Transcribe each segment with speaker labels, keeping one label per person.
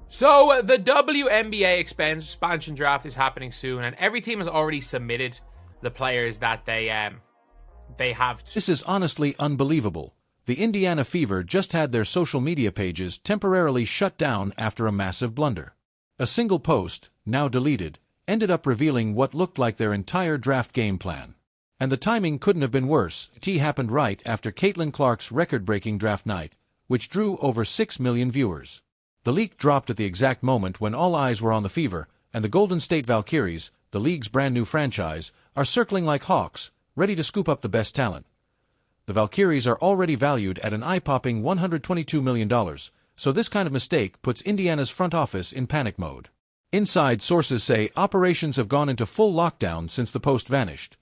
Speaker 1: So the WNBA expansion draft is happening soon, and every team has already submitted the players that they have to.
Speaker 2: This is honestly unbelievable. The Indiana Fever just had their social media pages temporarily shut down after a massive blunder. A single post, now deleted, ended up revealing what looked like their entire draft game plan. And the timing couldn't have been worse. It happened right after Caitlin Clark's record-breaking draft night, which drew over 6 million viewers. The leak dropped at the exact moment when all eyes were on the Fever, and the Golden State Valkyries, the league's brand new franchise, are circling like hawks, ready to scoop up the best talent. The Valkyries are already valued at an eye-popping $122 million, so this kind of mistake puts Indiana's front office in panic mode. Inside sources say operations have gone into full lockdown since the post vanished.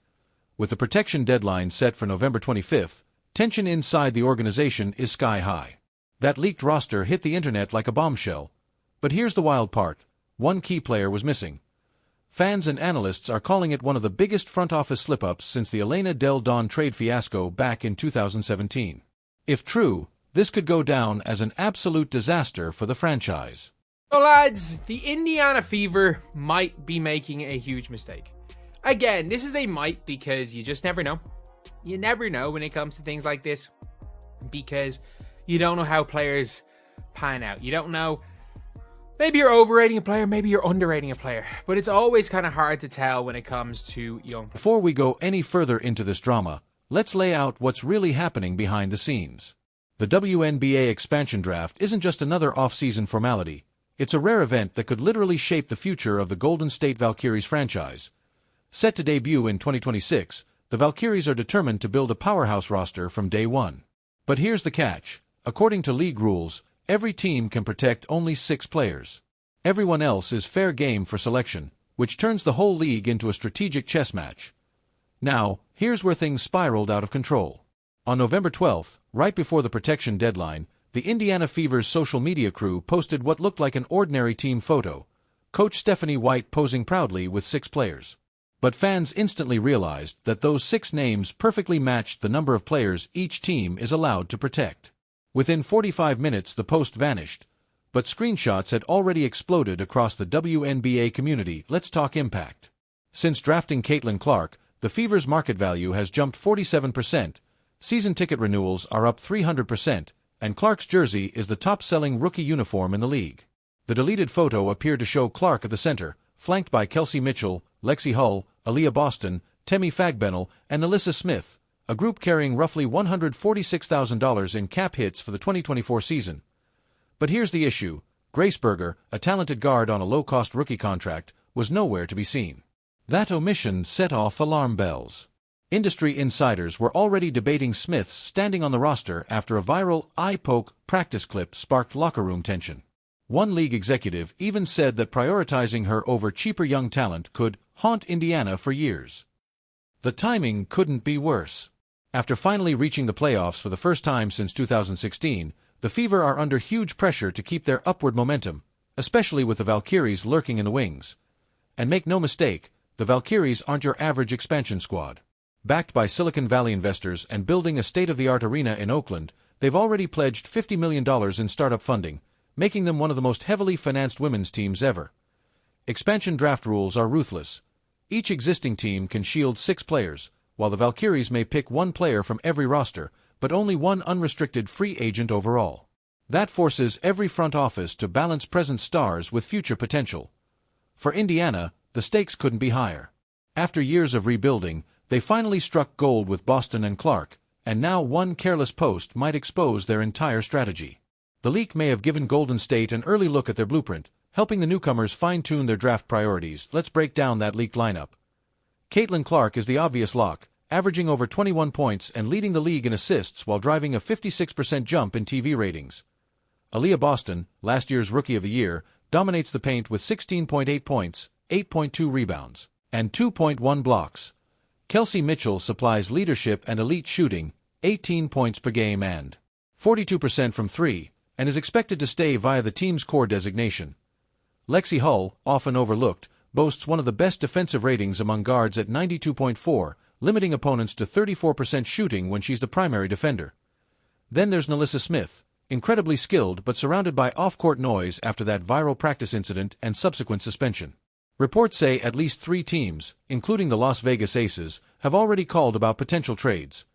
Speaker 2: With the protection deadline set for November 25th, tension inside the organization is sky high. That leaked roster hit the internet like a bombshell. But here's the wild part. One key player was missing. Fans and analysts are calling it one of the biggest front office slip-ups since the Elena Del Don trade fiasco back in 2017. If true, this could go down as an absolute disaster for the franchise.
Speaker 1: So lads, the Indiana Fever might be making a huge mistake. Again, this is a might because you just never know. You never know when it comes to things like this, because you don't know how players pan out. You don't know. Maybe you're overrating a player, maybe you're underrating a player. But it's always kind of hard to tell when it comes to young.
Speaker 2: Before we go any further into this drama, let's lay out what's really happening behind the scenes. The WNBA expansion draft isn't just another off-season formality. It's a rare event that could literally shape the future of the Golden State Valkyries franchise. Set to debut in 2026, the Valkyries are determined to build a powerhouse roster from day one. But here's the catch. According to league rules, every team can protect only 6 players. Everyone else is fair game for selection, which turns the whole league into a strategic chess match. Now, here's where things spiraled out of control. On November 12th, right before the protection deadline, the Indiana Fever's social media crew posted what looked like an ordinary team photo, Coach Stephanie White posing proudly with 6 players. But fans instantly realized that those 6 names perfectly matched the number of players each team is allowed to protect. Within 45 minutes the post vanished, but screenshots had already exploded across the WNBA community. Let's talk impact. Since drafting Caitlin Clark, the Fever's market value has jumped 47%, season ticket renewals are up 300%, and Clark's jersey is the top-selling rookie uniform in the league. The deleted photo appeared to show Clark at the center, flanked by Kelsey Mitchell, Lexi Hull, Aaliyah Boston, Temi Fagbennel, and Alyssa Smith, a group carrying roughly $146,000 in cap hits for the 2024 season. But here's the issue. Grace Berger, a talented guard on a low-cost rookie contract, was nowhere to be seen. That omission set off alarm bells. Industry insiders were already debating Smith's standing on the roster after a viral eye-poke practice clip sparked locker room tension. One league executive even said that prioritizing her over cheaper young talent could haunt Indiana for years. The timing couldn't be worse. After finally reaching the playoffs for the first time since 2016, the Fever are under huge pressure to keep their upward momentum, especially with the Valkyries lurking in the wings. And make no mistake, the Valkyries aren't your average expansion squad. Backed by Silicon Valley investors and building a state-of-the-art arena in Oakland, they've already pledged $50 million in startup funding, making them one of the most heavily financed women's teams ever. Expansion draft rules are ruthless. Each existing team can shield 6 players, while the Valkyries may pick 1 player from every roster, but only 1 unrestricted free agent overall. That forces every front office to balance present stars with future potential. For Indiana, the stakes couldn't be higher. After years of rebuilding, they finally struck gold with Boston and Clark, and now one careless post might expose their entire strategy. The leak may have given Golden State an early look at their blueprint, helping the newcomers fine-tune their draft priorities. Let's break down that leaked lineup. Caitlin Clark is the obvious lock, averaging over 21 points and leading the league in assists while driving a 56% jump in TV ratings. Aaliyah Boston, last year's Rookie of the Year, dominates the paint with 16.8 points, 8.2 rebounds, and 2.1 blocks. Kelsey Mitchell supplies leadership and elite shooting, 18 points per game and 42% from 3, and is expected to stay via the team's core designation. Lexi Hull, often overlooked, boasts one of the best defensive ratings among guards at 92.4, limiting opponents to 34% shooting when she's the primary defender. Then there's Alyssa Smith, incredibly skilled but surrounded by off-court noise after that viral practice incident and subsequent suspension. Reports say at least 3 teams, including the Las Vegas Aces, have already called about potential trades.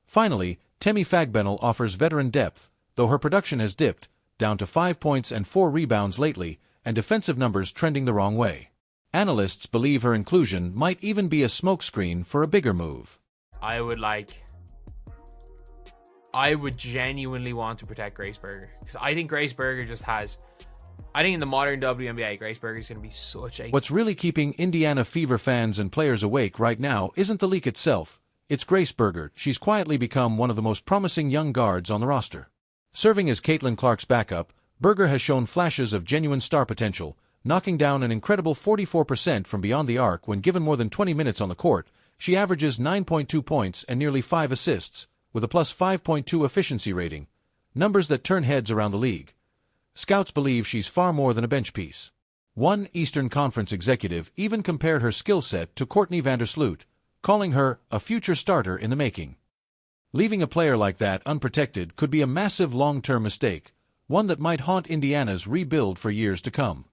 Speaker 2: Finally, Temi Fagbenel offers veteran depth, though her production has dipped, down to 5 points and 4 rebounds lately, and defensive numbers trending the wrong way. Analysts believe her inclusion might even be a smokescreen for a bigger move.
Speaker 1: I would genuinely want to protect Grace Berger, because I think Grace Berger I think in the modern WNBA, Grace Berger is going to be such a...
Speaker 2: What's really keeping Indiana Fever fans and players awake right now isn't the leak itself, it's Grace Berger. She's quietly become one of the most promising young guards on the roster. Serving as Caitlin Clark's backup, Berger has shown flashes of genuine star potential, knocking down an incredible 44% from beyond the arc when given more than 20 minutes on the court. She averages 9.2 points and nearly 5 assists, with a plus 5.2 efficiency rating, numbers that turn heads around the league. Scouts believe she's far more than a bench piece. One Eastern Conference executive even compared her skill set to Courtney Vandersloot, calling her a future starter in the making. Leaving a player like that unprotected could be a massive long-term mistake, one that might haunt Indiana's rebuild for years to come.